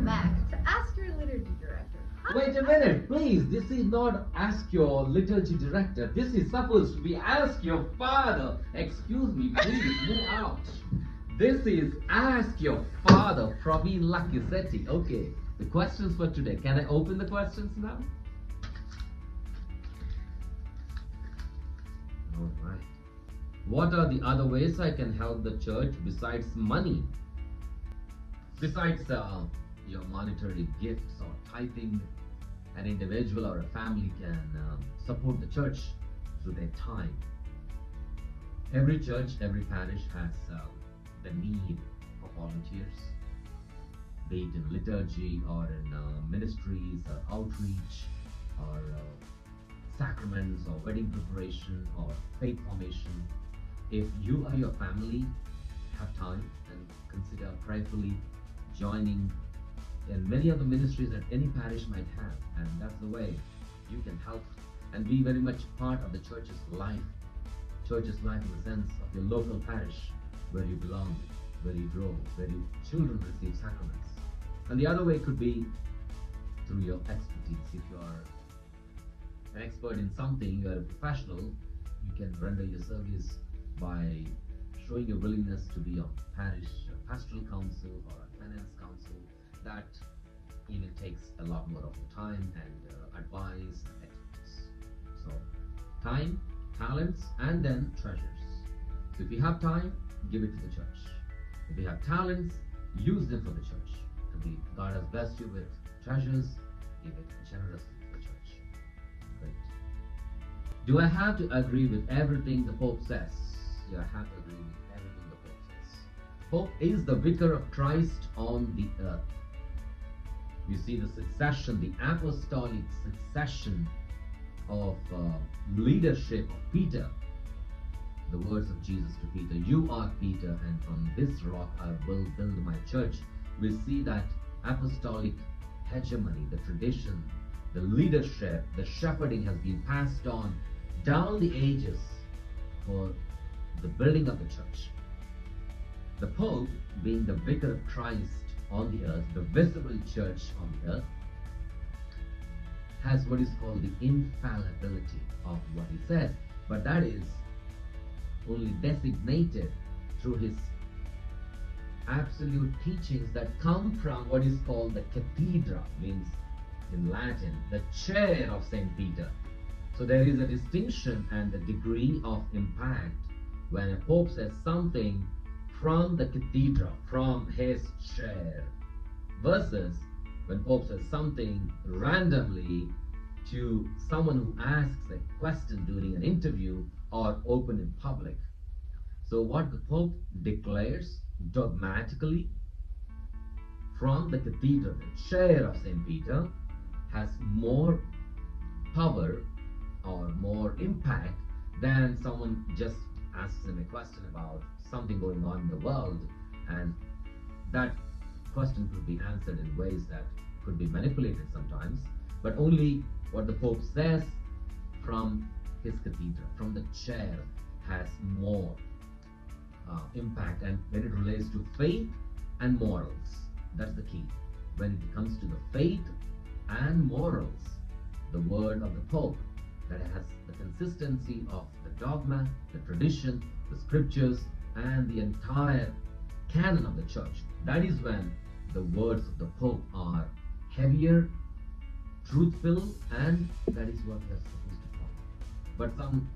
back to ask your liturgy director. Wait a minute, please. This is not ask your liturgy director. This is supposed to be ask your father. Excuse me, please move out. This is ask your father, Praveen Lakisetti. Okay, the questions for today. Can I open the questions now? All right. What are the other ways I can help the church besides money? Besides your monetary gifts or tithing, an individual or a family can support the church through their time. Every church, every parish has the need for volunteers, be it in liturgy or in ministries or outreach or sacraments or wedding preparation or faith formation. If you or your family have time and consider prayerfully joining in many of the ministries that any parish might have, and that's the way you can help and be very much part of the church's life. Church's life in the sense of your local parish where you belong, where you grow, where your children receive sacraments. And the other way could be through your expertise. If you are an expert in something, you are a professional, you can render your service by showing your willingness to be on parish pastoral council or a finance council. That even takes a lot more of your time and advice and expertise. So time, talents, and then treasures. So if you have time, give it to the church. If you have talents, use them for the church. And if God has blessed you with treasures, give it generously to the church. Great. Do I have to agree with everything the Pope says? Yeah, I have to agree with everything the Pope says. Pope is the vicar of Christ on the earth. We see the succession, the apostolic succession of leadership of Peter. The words of Jesus to Peter, "You are Peter, and on this rock I will build my church." We see that apostolic hegemony, the tradition, the leadership, the shepherding has been passed on down the ages for the building of the church. The Pope, being the vicar of Christ on the earth, the visible church on the earth, has what is called the infallibility of what he says, but that is only designated through his absolute teachings that come from what is called the cathedra, means in Latin, the chair of Saint Peter. So there is a distinction and a degree of impact when a Pope says something from the cathedra, from his chair, versus when Pope says something randomly to someone who asks a question during an interview or open in public. So what the Pope declares dogmatically from the cathedral, the chair of St. Peter, has more power or more impact than someone just asks him a question about something going on in the world, and that question could be answered in ways that could be manipulated sometimes, but only what the Pope says from his cathedra, from the chair, has more impact. And when it relates to faith and morals, that's the key. When it comes to the faith and morals, the word of the Pope, that has the consistency of the dogma, the tradition, the scriptures, and the entire canon of the church, that is when the words of the Pope are heavier, truthful, and that is what we are supposed to follow. But some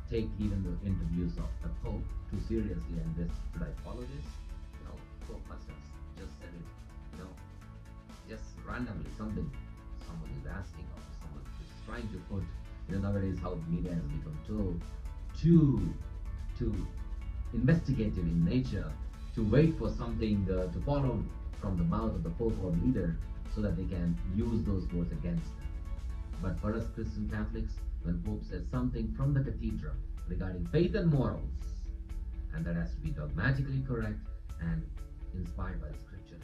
take even the interviews of the Pope too seriously, and this, should I follow this? No, Pope must have just said it, just randomly, someone is asking, or someone is trying to put, nowadays how media has become too investigative in nature, to wait for something to follow from the mouth of the Pope or leader so that they can use those words against them. But for us Christian Catholics, when Pope says something from the cathedral regarding faith and morals, and that has to be dogmatically correct and inspired by the scripture